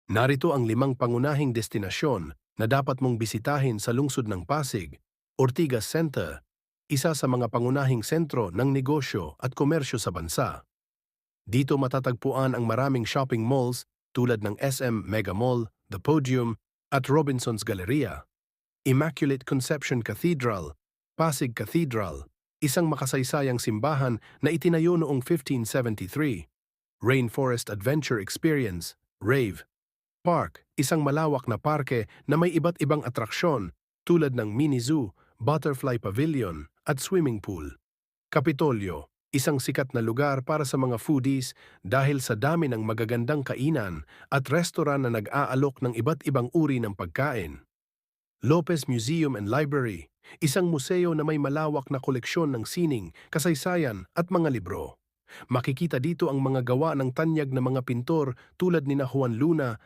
Narito ang 5 pangunahing destinasyon na dapat mong bisitahin sa lungsod ng Pasig. Ortigas Center, isa sa mga pangunahing sentro ng negosyo at komersyo sa bansa. Dito matatagpuan ang maraming shopping malls tulad ng SM Mega Mall, The Podium at Robinsons Galleria. Immaculate Conception Cathedral, Pasig Cathedral, isang makasaysayang simbahan na itinayo noong 1573. Rainforest Adventure Experience, RAVE. Park, isang malawak na parke na may iba't ibang atraksyon tulad ng mini zoo, butterfly pavilion at swimming pool. Kapitolyo, isang sikat na lugar para sa mga foodies dahil sa dami ng magagandang kainan at restoran na nag-aalok ng iba't ibang uri ng pagkain. Lopez Museum and Library, isang museo na may malawak na koleksyon ng sining, kasaysayan at mga libro. Makikita dito ang mga gawa ng tanyag na mga pintor tulad ni Juan Luna